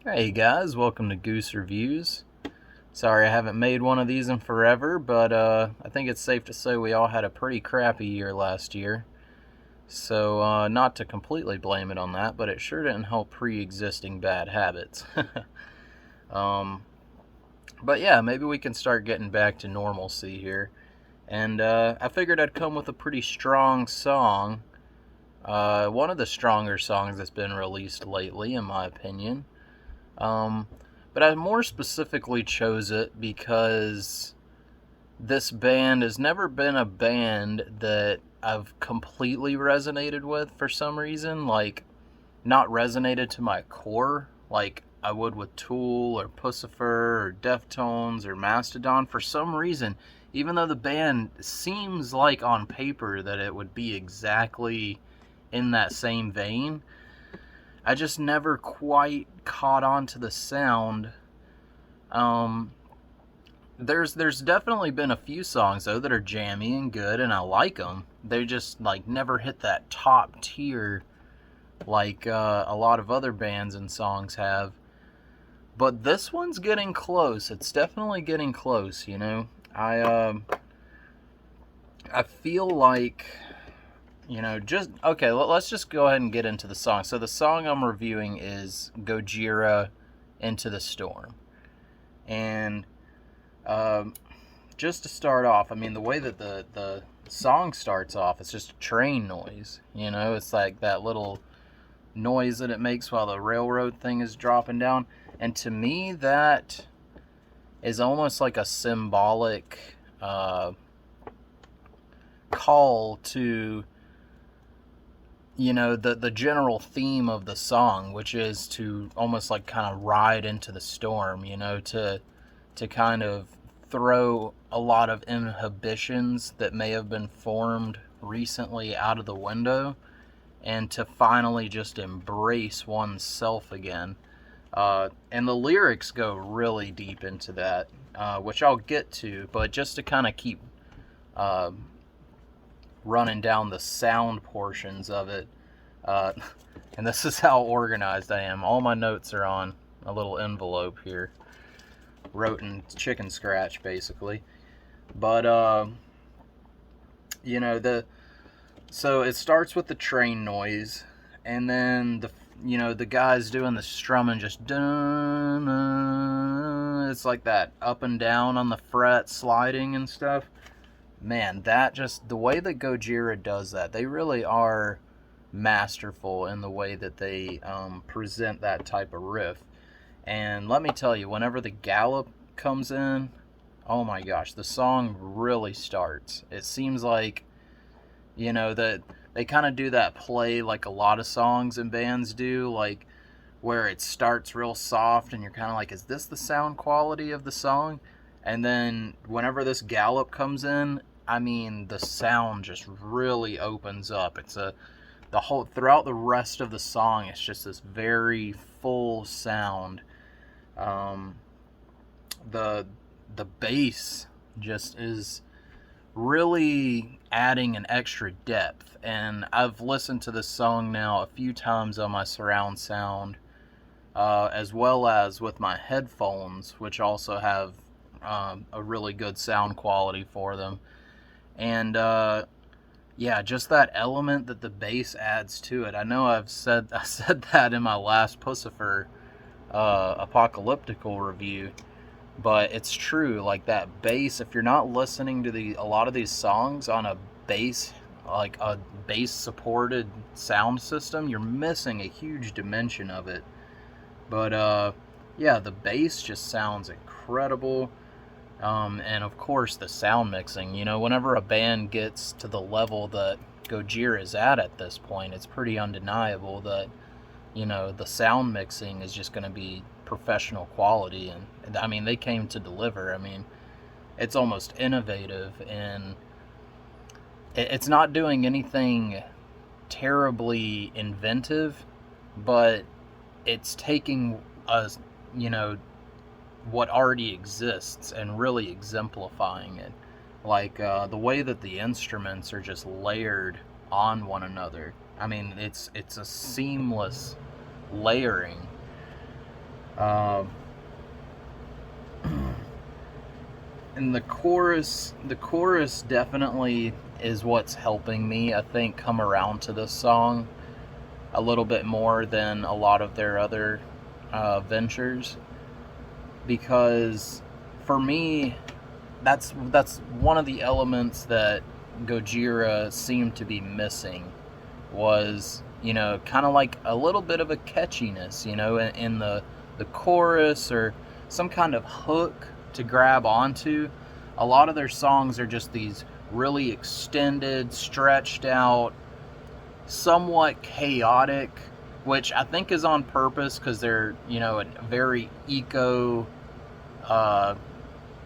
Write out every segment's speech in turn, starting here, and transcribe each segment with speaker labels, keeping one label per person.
Speaker 1: Hey guys, welcome to Goose Reviews. Sorry I haven't made one of these in forever, but I think it's safe to say we all had a pretty crappy year last year. So, not to completely blame it on that, but it sure didn't help pre-existing bad habits. um, but yeah, maybe we can start getting back to normalcy here. And I figured I'd come with a pretty strong song. One of the stronger songs that's been released lately, in my opinion. Um, but I more specifically chose it because this band has never been a band that I've completely resonated with for some reason. Like, not resonated to my core, like I would with Tool or Pussifer or Deftones or Mastodon. For some reason, even though the band seems like on paper that it would be exactly in that same vein, I just never quite caught on to the sound. Um, there's definitely been a few songs though that are jammy and good, and I like them. They just like never hit that top tier like a lot of other bands and songs have. But this one's getting close. It's definitely getting close. I feel like just okay. Let's just go ahead and get into the song. So the song I'm reviewing is Gojira, Into the Storm. And um, just to start off, I mean, the way that the song starts off, it's just a train noise. It's like that little noise that it makes while the railroad thing is dropping down. And to me, that is almost like a symbolic call to the general theme of the song, which is to almost like kind of ride into the storm, to kind of throw a lot of inhibitions that may have been formed recently out of the window, and to finally just embrace oneself again. And the lyrics go really deep into that, which I'll get to, but just to kind of keep uh, running down the sound portions of it. Uh, and this is how organized I am. All my notes are on a little envelope here, wrote in chicken scratch, basically. But the so it starts with the train noise, and then the guys doing the strumming just dun. It's like that up and down on the fret, sliding and stuff. Man, that just the way that Gojira does that, they really are masterful in the way that they present that type of riff. And let me tell you, whenever the gallop comes in, oh my gosh, the song really starts. It seems like, that they kind of do that play like a lot of songs and bands do, like where it starts real soft and you're kind of like, is this the sound quality of the song? And then whenever this gallop comes in, I mean, the sound just really opens up. It's the whole throughout the rest of the song, it's just this very full sound. Um, the the bass just is really adding an extra depth. And I've listened to this song now a few times on my surround sound, as well as with my headphones, which also have a really good sound quality for them. And yeah, just that element that the bass adds to it. I know I said that in my last Pussifer apocalyptical review, but it's true. Like that bass, if you're not listening to a lot of these songs on a bass, like a bass supported sound system, you're missing a huge dimension of it. But yeah, the bass just sounds incredible. And of course, the sound mixing. Whenever a band gets to the level that Gojira is at this point, it's pretty undeniable that the sound mixing is just going to be professional quality. And I mean, they came to deliver. I mean, it's almost innovative, and it's not doing anything terribly inventive, but it's taking a you know what already exists and really exemplifying it. Like the way that the instruments are just layered on one another. I mean, it's a seamless layering. Um, and the chorus definitely is what's helping me, I think, come around to this song a little bit more than a lot of their other ventures, because for me, that's one of the elements that Gojira seemed to be missing, was, kind of like a little bit of a catchiness, in the chorus, or some kind of hook to grab onto. A lot of their songs are just these really extended, stretched out, somewhat chaotic, which I think is on purpose, because they're, a very uh,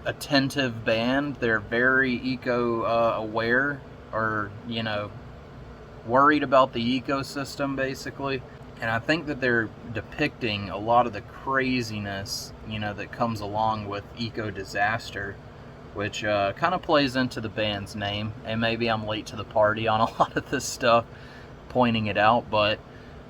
Speaker 1: attentive band. They're very aware, or, worried about the ecosystem, basically. And I think that they're depicting a lot of the craziness, that comes along with eco disaster, which kind of plays into the band's name. And maybe I'm late to the party on a lot of this stuff, pointing it out, but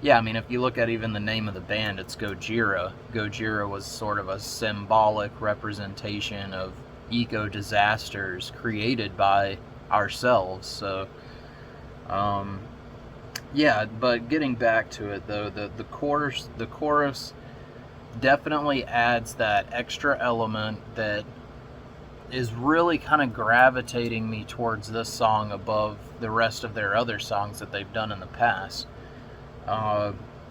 Speaker 1: yeah, I mean, if you look at even the name of the band, it's Gojira. Gojira was sort of a symbolic representation of eco disasters created by ourselves. So, yeah, but getting back to it though, the chorus definitely adds that extra element that is really kind of gravitating me towards this song above the rest of their other songs that they've done in the past.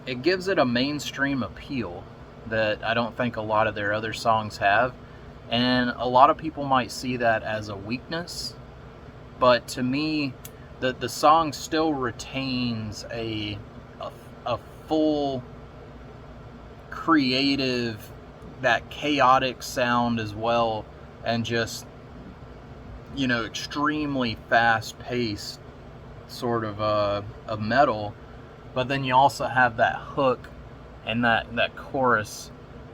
Speaker 1: It gives it a mainstream appeal that I don't think a lot of their other songs have, and a lot of people might see that as a weakness, but to me, the song still retains a full creative, that chaotic sound as well, and just, extremely fast paced sort of a metal. But then you also have that hook and that chorus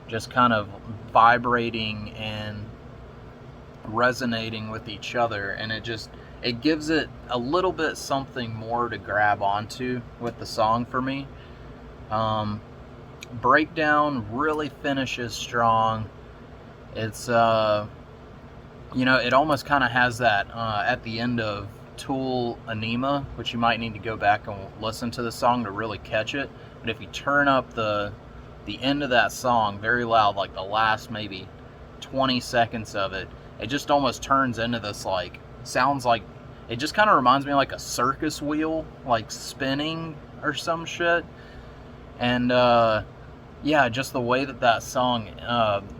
Speaker 1: just kind of vibrating and resonating with each other, and it gives it a little bit something more to grab onto with the song for me. Breakdown really finishes strong. It's it almost kind of has that at the end of Tool Anima, which you might need to go back and listen to the song to really catch it. But if you turn up the end of that song very loud, like the last maybe 20 seconds of it, it just almost turns into this, like, sounds like, it just kind of reminds me of like a circus wheel, like spinning or some shit. And yeah, just the way that song,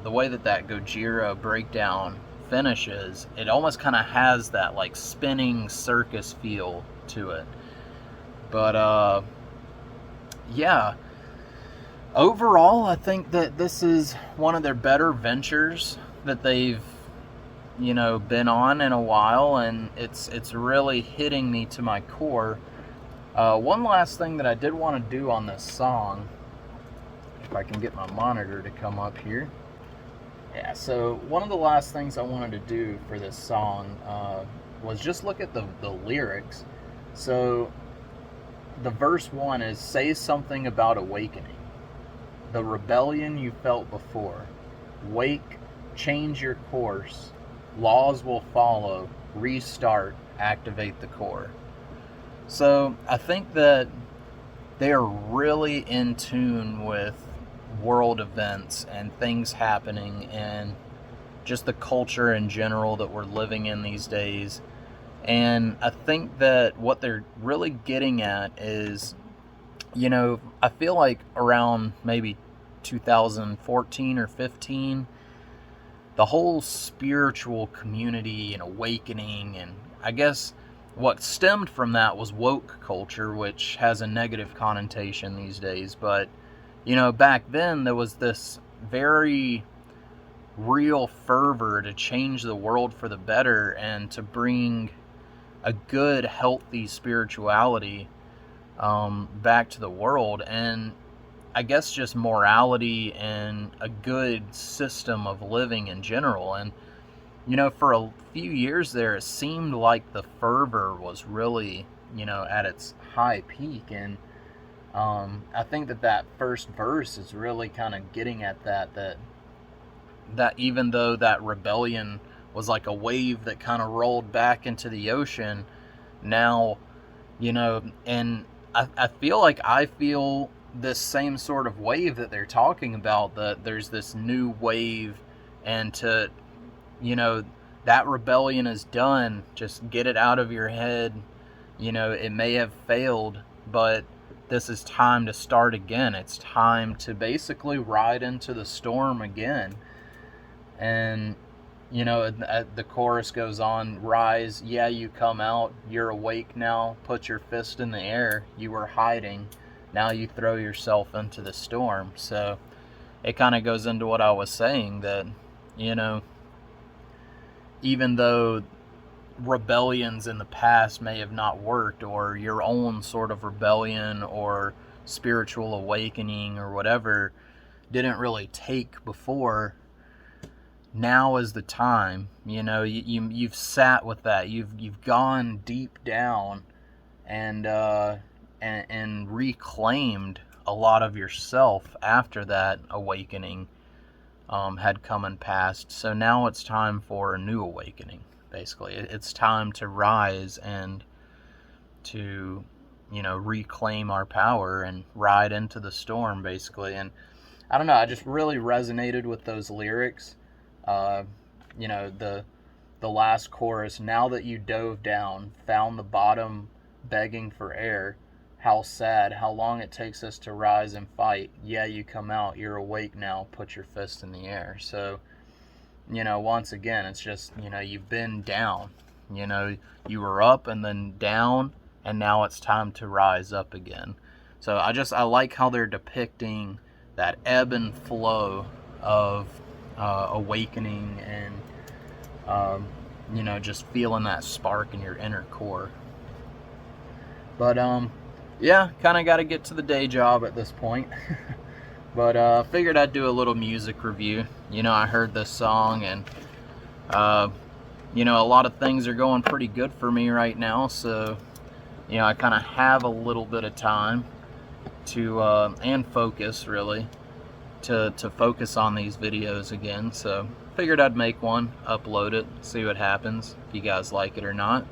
Speaker 1: the way that Gojira breakdown finishes, it almost kind of has that like spinning circus feel to it. But yeah, overall, I think that this is one of their better ventures that they've been on in a while, and it's really hitting me to my core. One last thing that I did want to do on this song, if I can get my monitor to come up here. Yeah, so one of the last things I wanted to do for this song was just look at the lyrics. So the verse 1 is, say something about awakening, the rebellion you felt before. Wake, change your course, laws will follow, restart, activate the core. So I think that they are really in tune with world events and things happening, and just the culture in general that we're living in these days. And I think that what they're really getting at is, I feel like around maybe 2014 or 15, the whole spiritual community and awakening, and I guess what stemmed from that was woke culture, which has a negative connotation these days. But back then there was this very real fervor to change the world for the better, and to bring a good, healthy spirituality back to the world, and I guess just morality and a good system of living in general. And for a few years there, it seemed like the fervor was really at its high peak. And I think that first verse is really kind of getting at that even though that rebellion was like a wave that kind of rolled back into the ocean, now, and I feel like I feel this same sort of wave that they're talking about, that there's this new wave, and to, that rebellion is done. Just get it out of your head. It may have failed, but this is time to start again. It's time to basically ride into the storm again. And, the chorus goes on, rise, yeah, you come out, you're awake now, put your fist in the air, you were hiding, now you throw yourself into the storm. So it kind of goes into what I was saying, that, even though rebellions in the past may have not worked, or your own sort of rebellion or spiritual awakening or whatever didn't really take before, now is the time. You've sat with that, you've gone deep down, and reclaimed a lot of yourself after that awakening had come and passed. So now it's time for a new awakening. Basically, it's time to rise and to, reclaim our power and ride into the storm, basically. And I don't know, I just really resonated with those lyrics. The last chorus, now that you dove down, found the bottom, begging for air, how sad, how long it takes us to rise and fight. Yeah, you come out, you're awake now, put your fist in the air. So, once again, it's just, you've been down. You were up and then down, and now it's time to rise up again. So I like how they're depicting that ebb and flow of awakening, and just feeling that spark in your inner core. But yeah, kind of got to get to the day job at this point. But figured I'd do a little music review. I heard this song, and a lot of things are going pretty good for me right now, so I kind of have a little bit of time to and focus, really, to focus on these videos again. So figured I'd make one, upload it, see what happens, if you guys like it or not.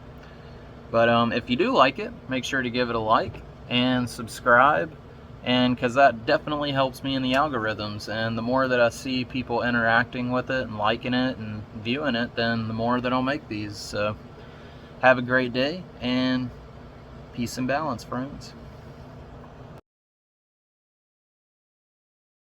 Speaker 1: But if you do like it, make sure to give it a like and subscribe, and because that definitely helps me in the algorithms, and the more that I see people interacting with it and liking it and viewing it, then the more that I'll make these. So have a great day, and peace and balance, friends.